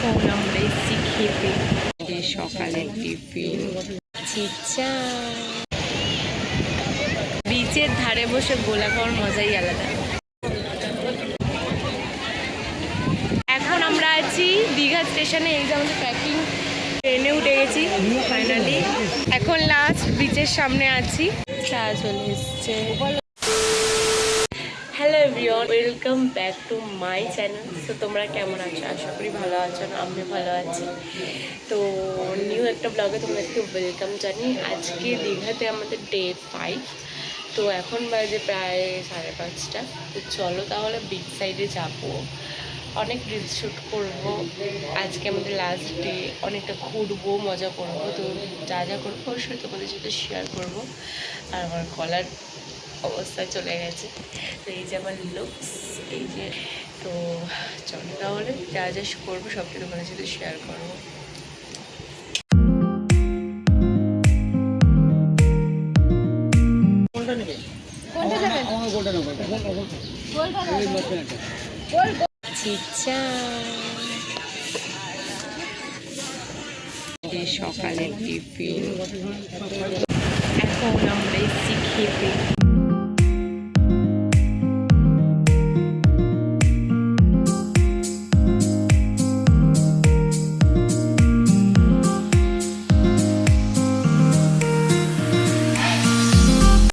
এখন আমরা এসেছি খেতে, সকালের টিফিন চিচা। বিচের ধারে বসে গোলা খাওয়ার মজাই আলাদা। এখন আমরা আছি দীঘা স্টেশনে, এই যে আমাদের প্যাকিং, ট্রেনে উঠে গেছি ফাইনালি। এখন লাস্ট বিচের সামনে আছি, চা চলে এসছে। Hello everyone, welcome back to my channel. তো তোমরা কেমন আছো? আশা করি ভালো আছো, আমি ভালো আছি। তো নিউ একটা ব্লগে তোমাদেরকে ওয়েলকাম জানি। আজকে দীঘাতে আমাদের ডে 5। তো এখন বাজে প্রায় 5:30। তো চলো তাহলে বিচ সাইডে যাবো, অনেক রিলস শ্যুট করবো। আজকে আমাদের লাস্ট ডে, অনেকটা ঘুরবো, মজা করবো। তো যা যা করবো অবশ্যই তোমাদের সাথে শেয়ার করবো। আর আমার গলার অবস্থা চলে গেছে, তো এই যে আমার লুকস, এই যে। তো চলো তাহলে যা যা করবো সবটাই তোমাদের সাথে শেয়ার করবো। সকালের টিফিন, এখন আমরা এসেছি খেতে।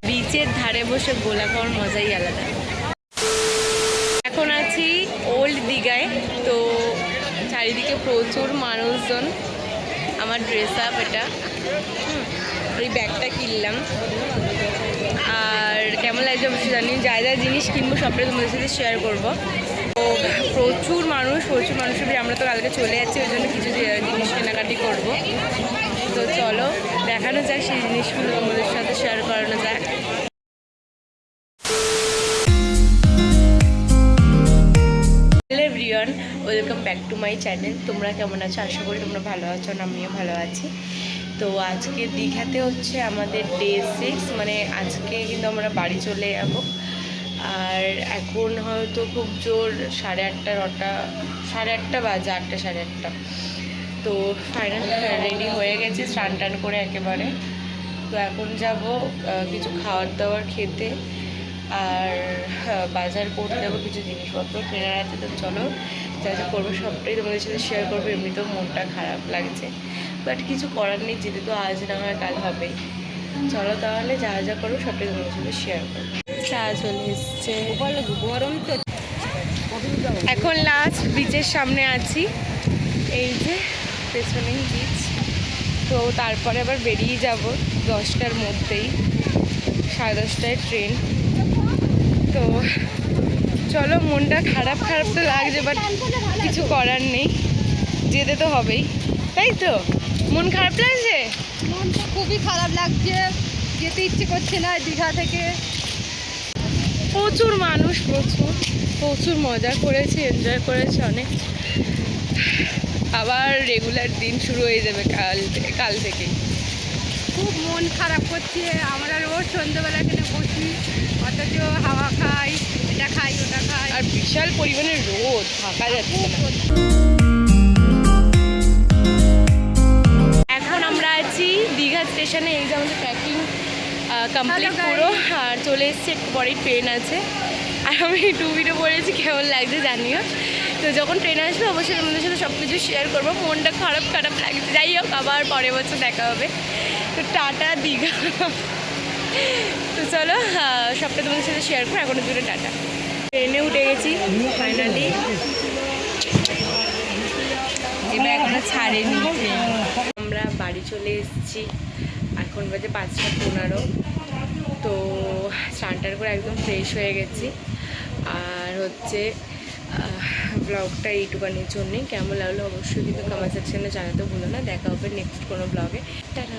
বিচের ধারে বসে গোলা খাওয়ার মজাই আলাদা। এখন আছি ওল্ড দীঘায়। তো চারিদিকে প্রচুর মানুষজন। আমার ড্রেস আপ এটা, এই ব্যাগটা কিনলাম। আর কেমন লাগছে অবশ্যই জানি। যা যা জিনিস কিনবো সবটাই তোমাদের সাথে শেয়ার করবো। তো প্রচুর মানুষের আমরা তো কালকে চলে যাচ্ছি, ওই জন্য কিছু জিনিস কেনাকাটি করবো। তো চলো দেখানো যাক, সেই জিনিসগুলো তোমাদের সাথে শেয়ার করানো যাক। Hello everyone, welcome back to my channel. তোমরা কেমন আছো? আশা করি তোমরা ভালো আছো, আমিও ভালো আছি। তো আজকে দীঘাতে হচ্ছে আমাদের ডে 6, মানে আজকে কিন্তু আমরা বাড়ি চলে যাব। আর এখন হয়তো খুব জোর 8:30, 8:30 বাজে, 8টা 8:30। তো ফাইনাল রেডি হয়ে গেছে স্নান টান করে একেবারে। তো এখন যাব কিছু খাওয়ার দাওয়ার খেতে, আর বাজার করতে যাবো, কিছু জিনিসপত্র কেনার আছে। তো চলো যা যা করবো সবটাই তোমাদের সাথে শেয়ার করবো। এমনিতেও মনটা খারাপ লাগছে, বাট কিছু করার নেই, যেতে তো আজ না হয় কাল হবেই। চলো তাহলে যা যা করবো সবটাই তোমাদের সাথে শেয়ার করবো। চা চলে এসছে, গরম তো। এখন লাস্ট বিচের সামনে আছি, এই যে পেছনেই বিচ। তো তারপরে আবার বেরিয়ে যাব 10টার মধ্যেই, 10:30টায় ট্রেন। তো চলো, মনটা খারাপ তো লাগছে, বাট কিছু করার নেই, যেতে তো হবেই, তাই তো। মন খারাপ লাগছে? মনটা খুবই খারাপ লাগছে, যেতে ইচ্ছে করছে না দীঘা থেকে। প্রচুর মানুষ, প্রচুর মজা করেছি, এনজয় করেছি অনেক। আবার রেগুলার দিন শুরু হয়ে যাবে কাল থেকে। খুব মন খারাপ করছে। আমরা রোজ সন্ধ্যেবেলা এখানে বসি, অথচ হাওয়া খাই, এটা খাই ওটা খাই, আর বিশাল পরিমাণে রোদ, থাকা যাচ্ছে না। এখন আমরা আছি দীঘা স্টেশনে, এই যে আমাদের প্যাকিং কমপ্লিট পুরো, আর চলে এসছে, একটু পরেই ট্রেন আছে। আর আমি টুপিটা পরেছি, কেমন লাগছে জানিও। তো যখন ট্রেন আসবে অবশ্যই তোমাদের সাথে সব কিছু শেয়ার করবো। মনটা খারাপ লাগছে, যাই হোক, আবার পরের বছর দেখা হবে। তো টাটা দীঘা। তো চলো সবটা তোমাদের সাথে শেয়ার করবো। এখনো জুড়ে টাটা। ট্রেনে উঠে গেছি ফাইনালি, এবার এখনো ছাড়েনি ট্রেন। আমরা বাড়ি চলে এসেছি, এখন বাজে 5:15। তো স্নান করে একদম ফ্রেশ হয়ে গেছি। আর হচ্ছে ব্লগটা এইটুকানির জন্যই। কেমন লাগলো অবশ্যই কিন্তু কমেন্ট সেকশনে জানাতে ভুলো না। দেখা হবে নেক্সট কোনো ব্লগে। টাটা।